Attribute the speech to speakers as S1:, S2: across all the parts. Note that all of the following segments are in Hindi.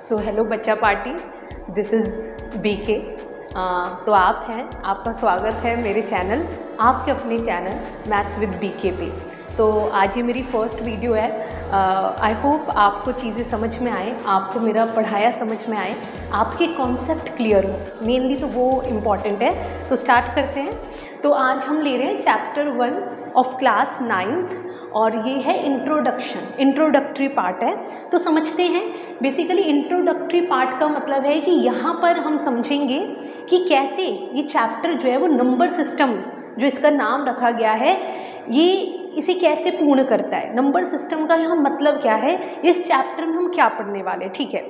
S1: सो हेलो बच्चा पार्टी, दिस इज़ बीके। तो आप हैं, आपका स्वागत है मेरे चैनल, आपके अपने चैनल मैथ्स विद बीके पे। तो आज ये मेरी फर्स्ट वीडियो है। आई होप आपको चीज़ें समझ में आए, आपको मेरा पढ़ाया समझ में आए, आपके कॉन्सेप्ट क्लियर हो, मेनली तो वो इम्पॉर्टेंट है। तो स्टार्ट करते हैं। तो आज हम ले रहे हैं चैप्टर 1 ऑफ क्लास 9th और ये है इंट्रोडक्शन, इंट्रोडक्टरी पार्ट है। तो समझते हैं। बेसिकली इंट्रोडक्टरी पार्ट का मतलब है कि यहाँ पर हम समझेंगे कि कैसे ये चैप्टर जो है वो नंबर सिस्टम, जो इसका नाम रखा गया है, ये इसे कैसे पूर्ण करता है, नंबर सिस्टम का यहाँ मतलब क्या है, इस चैप्टर में हम क्या पढ़ने वाले हैं। ठीक है,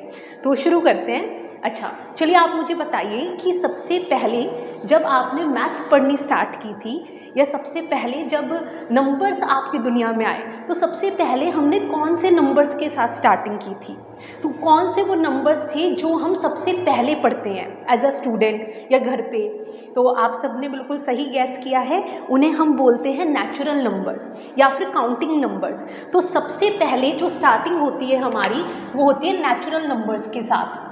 S1: तो शुरू करते हैं। अच्छा चलिए, आप मुझे बताइए कि सबसे पहले जब आपने मैथ्स पढ़नी स्टार्ट की थी, या सबसे पहले जब नंबर्स आपकी दुनिया में आए, तो सबसे पहले हमने कौन से नंबर्स के साथ स्टार्टिंग की थी? तो कौन से वो नंबर्स थे जो हम सबसे पहले पढ़ते हैं एज अ स्टूडेंट या घर पे? तो आप सबने बिल्कुल सही गैस किया है, उन्हें हम बोलते हैं नेचुरल नंबर्स या फिर काउंटिंग नंबर्स। तो सबसे पहले जो स्टार्टिंग होती है हमारी, वो होती है नेचुरल नंबर्स के साथ।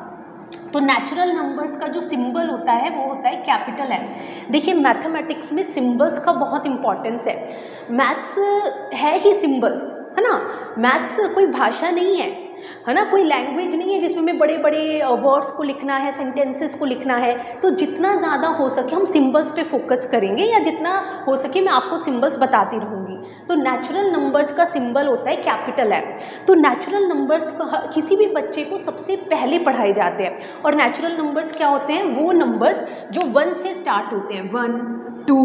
S1: तो नेचुरल नंबर्स का जो सिंबल होता है वो होता है कैपिटल एन। देखिए, मैथमेटिक्स में सिंबल्स का बहुत इंपॉर्टेंस है। मैथ्स है ही सिंबल्स, है ना। मैथ्स कोई भाषा नहीं है ना, कोई लैंग्वेज नहीं है जिसमें हमें बड़े बड़े वर्ड्स को लिखना है, सेंटेंसेस को लिखना है। तो जितना ज़्यादा हो सके हम सिंबल्स पे फोकस करेंगे, या जितना हो सके मैं आपको सिंबल्स बताती रहूँगी। तो नेचुरल नंबर्स का सिंबल होता है कैपिटल एन। तो नेचुरल नंबर्स किसी भी बच्चे को सबसे पहले पढ़ाए जाते हैं। और नेचुरल नंबर्स क्या होते हैं? वो नंबर्स जो 1 से स्टार्ट होते हैं, 1, 2,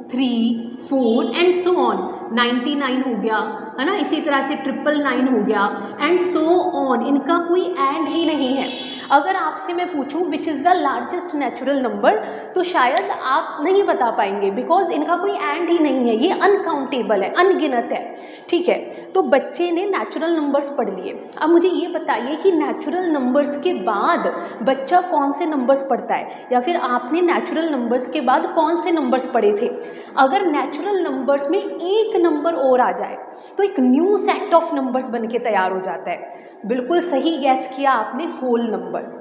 S1: 3, 4 एंड सो ऑन। 99 हो गया, है ना, इसी तरह से 999 हो गया एंड सो ऑन। इनका कोई एंड ही नहीं है। अगर आपसे मैं पूछूं which is the largest natural number, तो शायद आप नहीं बता पाएंगे, बिकॉज इनका कोई एंड ही नहीं है, ये अनकाउंटेबल है, अनगिनत है। ठीक है, तो बच्चे ने नेचुरल नंबर्स पढ़ लिए। अब मुझे ये बताइए कि नेचुरल नंबर्स के बाद बच्चा कौन से नंबर्स पढ़ता है, या फिर आपने नेचुरल नंबर्स के बाद कौन से नंबर्स पढ़े थे? अगर नेचुरल नंबर्स में एक नंबर और आ जाए तो एक न्यू सेट ऑफ नंबर्स बन के तैयार हो जाता है। बिल्कुल सही गैस किया आपने, होल नंबर्स।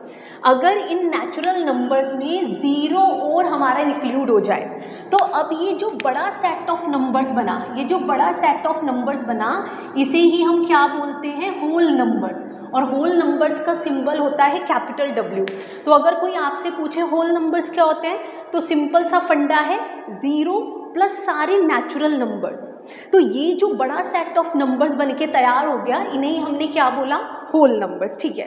S1: अगर इन नेचुरल नंबर्स में 0 और हमारा इंक्लूड हो जाए, तो अब ये जो बड़ा सेट ऑफ नंबर्स बना, ये जो बड़ा सेट ऑफ नंबर्स बना, इसे ही हम क्या बोलते हैं? Whole numbers. और होल नंबर्स का सिंबल होता है कैपिटल W। तो अगर कोई आपसे पूछे होल नंबर्स क्या होते हैं, तो सिंपल सा फंडा है, 0 प्लस सारे नेचुरल नंबर्स। तो ये जो बड़ा सेट ऑफ नंबर्स बन के तैयार हो गया, इन्हें हमने क्या बोला? Whole numbers. ठीक है,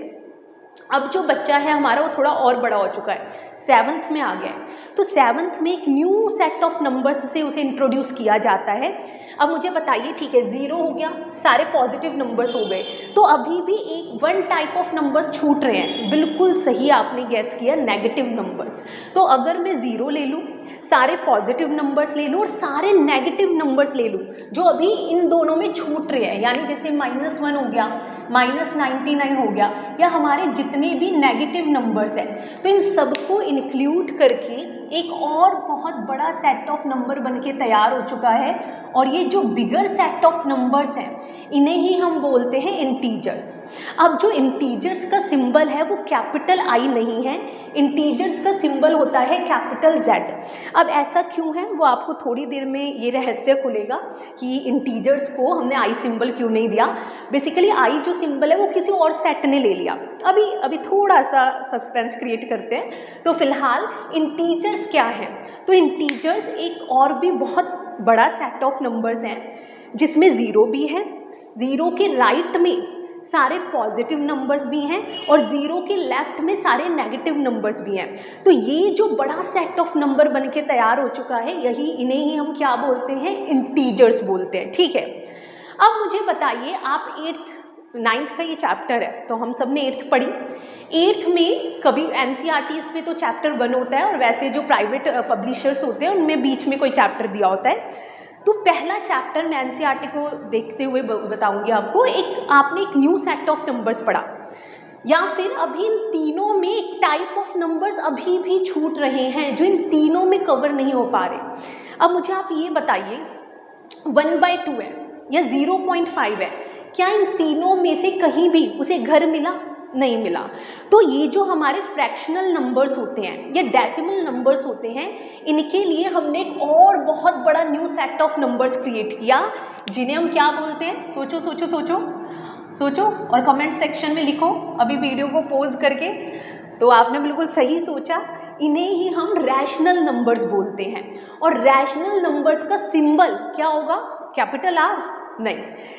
S1: अब जो बच्चा है हमारा वो थोड़ा और बड़ा हो चुका है, 7th में आ गया है। तो 7th में एक न्यू सेट ऑफ नंबर्स से उसे इंट्रोड्यूस किया जाता है। अब मुझे बताइए, ठीक है, 0 हो गया, सारे पॉजिटिव नंबर्स हो गए, तो अभी भी एक 1 टाइप ऑफ नंबर्स छूट रहे हैं। बिल्कुल सही आपने गैस किया, नेगेटिव नंबर्स। तो अगर मैं 0 ले लूँ, सारे पॉजिटिव नंबर्स ले लूँ और सारे नेगेटिव नंबर्स ले लूँ जो अभी इन दोनों में छूट रहे हैं, यानी जैसे -1 हो गया, -99 हो गया, या हमारे जितने भी नेगेटिव नंबर्स हैं, तो इन सबको इंक्लूड करके एक और बहुत बड़ा सेट ऑफ नंबर बन के तैयार हो चुका है। और ये जो बिगर सेट ऑफ नंबर्स हैं, इन्हें ही हम बोलते हैं इंटीजर्स। अब जो इंटीजर्स का सिंबल है वो कैपिटल I नहीं है, इंटीजर्स का सिंबल होता है कैपिटल Z। अब ऐसा क्यों है, वो आपको थोड़ी देर में ये रहस्य खुलेगा कि इंटीजर्स को हमने I सिंबल क्यों नहीं दिया। बेसिकली I जो सिंबल है वो किसी और सेट ने ले लिया। अभी थोड़ा सा सस्पेंस क्रिएट करते हैं। तो फिलहाल इंटीजर्स क्या है? तो इंटीजर्स एक और भी बहुत बड़ा सेट ऑफ नंबर्स हैं जिसमें 0 भी है, 0 के राइट में सारे पॉजिटिव नंबर्स भी हैं, और 0 के लेफ्ट में सारे नेगेटिव नंबर्स भी हैं। तो ये जो बड़ा सेट ऑफ नंबर बन के तैयार हो चुका है, इन्हें ही हम क्या बोलते हैं? इंटीजर्स बोलते हैं। ठीक है, अब मुझे बताइए, आप 9th का ये चैप्टर है, तो हम सब ने 8th पढ़ी। 8th में कभी NCERTs में तो चैप्टर 1 होता है, और वैसे जो प्राइवेट पब्लिशर्स होते हैं उनमें बीच में कोई चैप्टर दिया होता है। तो पहला चैप्टर मैं NCERT को देखते हुए बताऊंगी आपको, आपने एक न्यू सेट ऑफ नंबर्स पढ़ा, या फिर अभी इन तीनों में एक टाइप ऑफ नंबर्स अभी भी छूट रहे हैं जो इन तीनों में कवर नहीं हो पा रहे। अब मुझे आप ये बताइए, 1/2 है या 0.5 है, क्या इन तीनों में से कहीं भी उसे घर मिला? नहीं मिला। तो ये जो हमारे फ्रैक्शनल नंबर्स होते हैं या डेसिमल नंबर्स होते हैं, इनके लिए हमने एक और बहुत बड़ा new set of numbers create किया, जिन्हें हम क्या बोलते हैं? सोचो सोचो सोचो सोचो और कमेंट सेक्शन में लिखो अभी वीडियो को पॉज करके। तो आपने बिल्कुल सही सोचा, इन्हें ही हम रैशनल नंबर्स बोलते हैं। और रैशनल नंबर्स का सिंबल क्या होगा? Capital R? नहीं,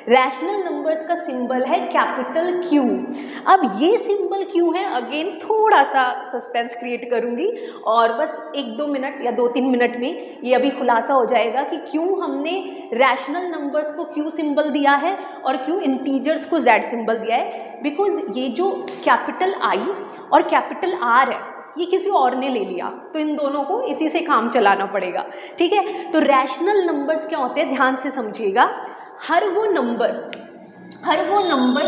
S1: रैशनल नंबर्स का सिंबल है कैपिटल क्यू। अब ये सिंबल क्यों है, अगेन थोड़ा सा सस्पेंस क्रिएट करूंगी और बस 1-2 मिनट या 2-3 मिनट में ये अभी खुलासा हो जाएगा कि क्यों हमने रैशनल नंबर्स को क्यू सिंबल दिया है और क्यों इंटीजर्स को जेड सिंबल दिया है। बिकॉज ये जो कैपिटल आई और कैपिटल आर है, ये किसी और ने ले लिया, तो इन दोनों को इसी से काम चलाना पड़ेगा। ठीक है, तो रैशनल नंबर्स क्या होते हैं, ध्यान से समझिएगा। हर वो नंबर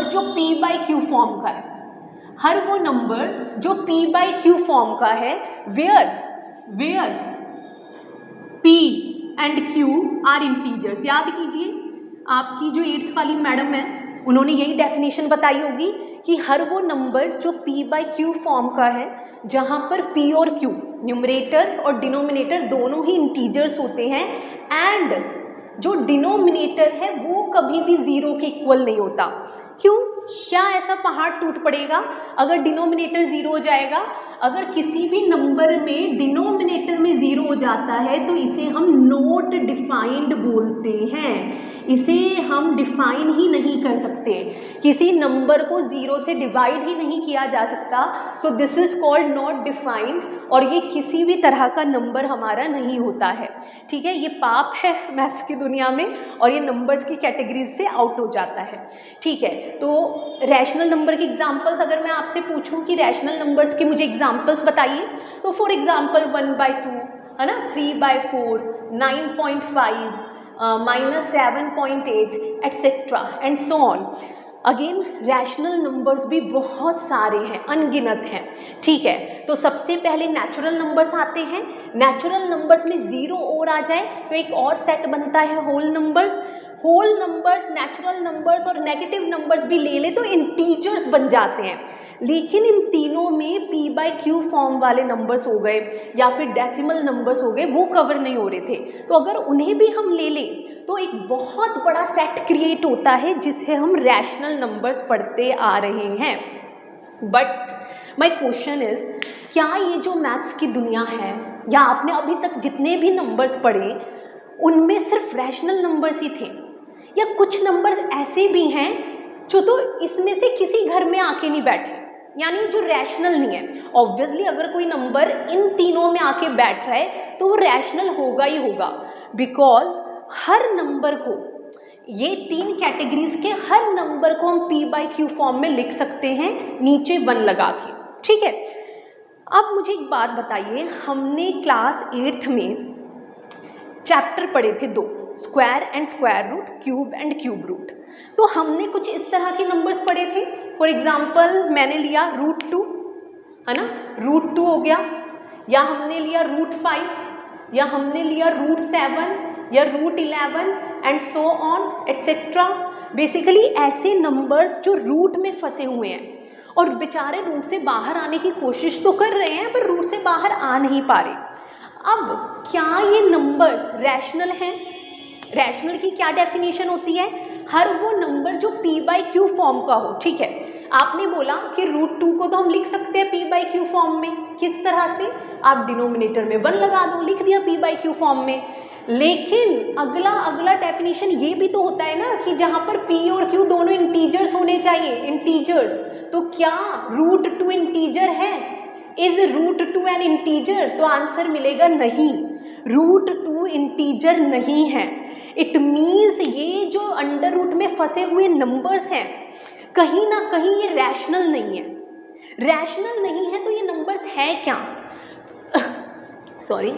S1: जो p बाई क्यू फॉर्म का है, हर वो नंबर जो p बाई क्यू फॉर्म का है, where p and q are integers. याद कीजिए, आपकी जो 8th वाली मैडम है उन्होंने यही डेफिनेशन बताई होगी कि हर वो नंबर जो p बाई क्यू फॉर्म का है, जहाँ पर p और q न्यूमरेटर और डिनोमिनेटर दोनों ही इंटीजर्स होते हैं, एंड जो डिनोमिनेटर है वो कभी भी 0 के इक्वल नहीं होता। क्यों? क्या ऐसा पहाड़ टूट पड़ेगा अगर डिनोमिनेटर 0 हो जाएगा? अगर किसी भी नंबर में डिनोमिनेटर में 0 हो जाता है तो इसे हम नॉट डिफाइंड बोलते हैं, इसे हम डिफाइन ही नहीं कर सकते, किसी नंबर को 0 से डिवाइड ही नहीं किया जा सकता। So this is called not defined, और ये किसी भी तरह का नंबर हमारा नहीं होता है। ठीक है, ये पाप है मैथ्स की दुनिया में और ये नंबर्स की कैटेगरीज से आउट हो जाता है। ठीक है, तो रैशनल नंबर के एग्जांपल्स अगर मैं आपसे पूछूं कि रैशनल नंबर्स के मुझे एग्जांपल्स बताइए, तो फॉर एग्जांपल 1/2 है ना, 3/4, 9.5, -7.8 etcetera and so on. Again rational numbers भी बहुत सारे हैं, अनगिनत हैं। ठीक है, तो सबसे पहले नेचुरल नंबर्स आते हैं। नेचुरल नंबर्स में 0 और आ जाए तो एक और सेट बनता है whole numbers. Whole numbers, natural numbers और नेगेटिव नंबर्स भी ले ले तो इंटीजर्स बन जाते हैं। लेकिन इन तीनों में p बाई क्यू फॉर्म वाले नंबर्स हो गए या फिर डेसिमल नंबर्स हो गए, वो कवर नहीं हो रहे थे। तो अगर उन्हें भी हम ले लें तो एक बहुत बड़ा सेट क्रिएट होता है जिसे हम रैशनल नंबर्स पढ़ते आ रहे हैं। बट माय क्वेश्चन इज, क्या ये जो मैथ्स की दुनिया है या आपने अभी तक जितने भी नंबर्स पढ़े उनमें सिर्फ रैशनल नंबर्स ही थे, या कुछ नंबर्स ऐसे भी हैं जो तो इसमें से किसी घर में आके नहीं बैठे, यानी जो रैशनल नहीं है? ऑब्वियसली अगर कोई नंबर इन तीनों में आके बैठ रहा है तो वो रैशनल होगा ही होगा, बिकॉज हर नंबर को, ये 3 कैटेगरीज के हर नंबर को हम p बाई क्यू फॉर्म में लिख सकते हैं नीचे 1 लगा के। ठीक है, अब मुझे एक बात बताइए, हमने क्लास 8th में चैप्टर पढ़े थे 2, square and square root, cube and cube root. तो हमने कुछ इस तरह के नंबर्स पढ़े थे। फॉर एग्जाम्पल मैंने लिया √2, है ना, √2 हो गया, या हमने लिया √5, या हमने लिया √7 या √11 and so on etcetera. Basically ऐसे नंबर्स जो रूट में फंसे हुए हैं और बेचारे रूट से बाहर आने की कोशिश तो कर रहे हैं पर रूट से बाहर आ नहीं पा रहे। अब क्या ये नंबर्स रैशनल हैं? रैशनल की क्या डेफिनेशन होती है? हर वो नंबर जो p बाई क्यू फॉर्म का हो। ठीक है, आपने बोला कि √2 को तो हम लिख सकते हैं p बाई क्यू फॉर्म में। किस तरह से? आप डिनोमिनेटर में 1 लगा दो, लिख दिया p बाई क्यू फॉर्म में। लेकिन अगला डेफिनेशन ये भी तो होता है ना कि जहाँ पर p और q दोनों इंटीजर्स होने चाहिए, इंटीजर्स। तो क्या √2 इंटीजर है? Is √2 N integer? तो आंसर मिलेगा नहीं, √2 इंटीजर नहीं है। इट मीन्स ये जो अंडर रूट में फंसे हुए नंबर्स हैं, कहीं ना कहीं ये रैशनल नहीं है। रैशनल नहीं है तो ये नंबर्स है क्या? सॉरी।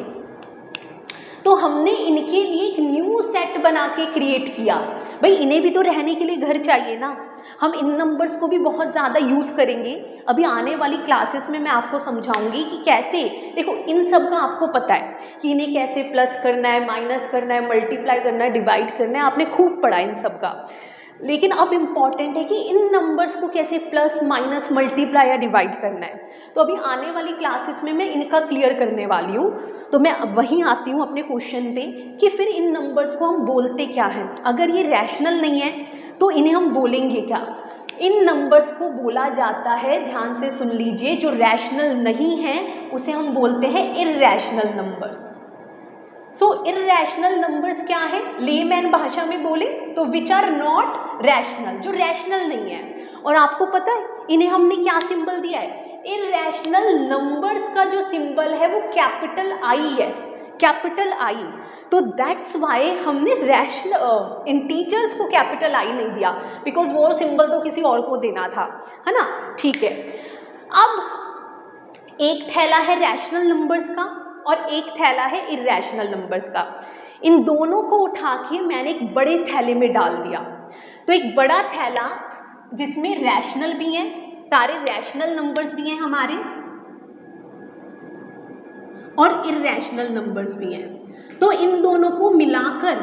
S1: तो हमने इनके लिए एक न्यू सेट बना के क्रिएट किया। भाई इन्हें भी तो रहने के लिए घर चाहिए ना। हम इन नंबर्स को भी बहुत ज़्यादा यूज़ करेंगे। अभी आने वाली क्लासेस में मैं आपको समझाऊंगी कि कैसे, देखो इन सब का आपको पता है कि इन्हें कैसे प्लस करना है, माइनस करना है, मल्टीप्लाई करना है, डिवाइड करना है, आपने खूब पढ़ा इन सब का। लेकिन अब इम्पॉर्टेंट है कि इन नंबर्स को कैसे प्लस माइनस मल्टीप्लाई या डिवाइड करना है। तो अभी आने वाली क्लासेस में मैं इनका क्लियर करने वाली हूँ। तो मैं वहीं आती हूँ अपने क्वेश्चन पे कि फिर इन नंबर्स को हम बोलते क्या हैं। अगर ये रैशनल नहीं है तो इन्हें हम बोलेंगे क्या? इन नंबर्स को बोला जाता है, ध्यान से सुन लीजिए, जो रैशनल नहीं है उसे हम बोलते हैं इर्रैशनल नंबर्स। सो इर्रैशनल नंबर्स क्या है? लेमैन भाषा में बोले तो विच आर नॉट रैशनल, जो रैशनल नहीं है। और आपको पता है इन्हें हमने क्या सिंबल दिया है? इर्रैशनल नंबर्स का जो सिंबल है वो कैपिटल आई है, कैपिटल आई। तो दैट्स वाई हमने रैशनल इंटीजर्स को कैपिटल आई नहीं दिया, बिकॉज वो सिंबल तो किसी और को देना था, है ना? ठीक है। अब एक थैला है रैशनल नंबर्स का और एक थैला है इर्रैशनल नंबर्स का। इन दोनों को उठा के मैंने एक बड़े थैले में डाल दिया। तो एक बड़ा थैला जिसमें रैशनल भी हैं, सारे रैशनल नंबर्स भी हैं हमारे, और इर्रैशनल नंबर्स भी हैं। तो इन दोनों को मिलाकर,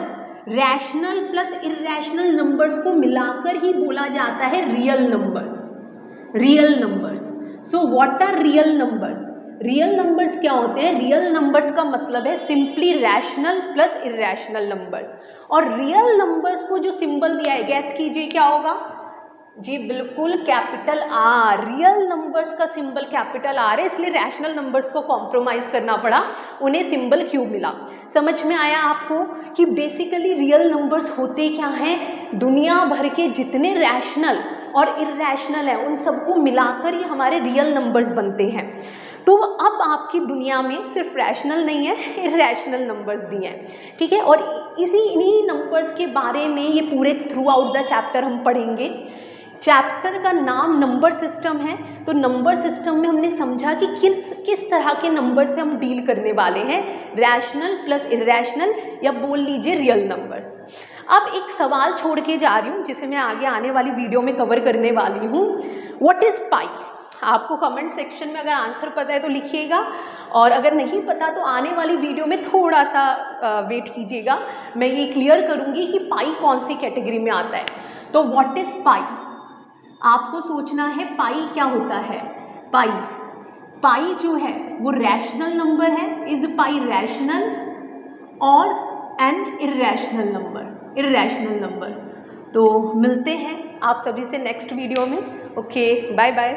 S1: रैशनल प्लस इर्रैशनल नंबर्स को मिलाकर ही बोला जाता है real numbers. Real numbers. So what are real numbers? Real numbers क्या होते हैं? रियल नंबर्स का मतलब है simply rational plus irrational numbers. और रियल नंबर्स को जो सिंबल दिया है, गैस कीजिए क्या होगा? जी बिल्कुल, कैपिटल आर। रियल नंबर्स का सिंबल कैपिटल आर है, इसलिए रैशनल नंबर्स को कॉम्प्रोमाइज करना पड़ा, उन्हें सिंबल क्यों मिला। समझ में आया आपको कि बेसिकली रियल नंबर्स होते क्या हैं? दुनिया भर के जितने रैशनल और इर्रैशनल है उन सबको मिलाकर ही हमारे रियल नंबर्स बनते हैं। तो अब आपकी दुनिया में सिर्फ रैशनल नहीं है, इर्रैशनल नंबर्स भी हैं, ठीक है। और इन्हीं नंबर्स के बारे में ये पूरे थ्रू आउट द चैप्टर हम पढ़ेंगे। चैप्टर का नाम नंबर सिस्टम है, तो नंबर सिस्टम में हमने समझा कि किस तरह के नंबर से हम डील करने वाले हैं, रैशनल प्लस इर्रैशनल, या बोल लीजिए रियल नंबर्स। अब एक सवाल छोड़ के जा रही हूँ जिसे मैं आगे आने वाली वीडियो में कवर करने वाली हूँ। What is pi? आपको कमेंट सेक्शन में अगर आंसर पता है तो लिखिएगा, और अगर नहीं पता तो आने वाली वीडियो में थोड़ा सा वेट कीजिएगा, मैं ये क्लियर करूँगी कि पाई कौन सी कैटेगरी में आता है। तो व्हाट इज पाई? आपको सोचना है पाई क्या होता है। पाई जो है वो रैशनल नंबर है। इज पाई रैशनल और एन इर्रैशनल नंबर। तो मिलते हैं आप सभी से नेक्स्ट वीडियो में। Okay, bye bye.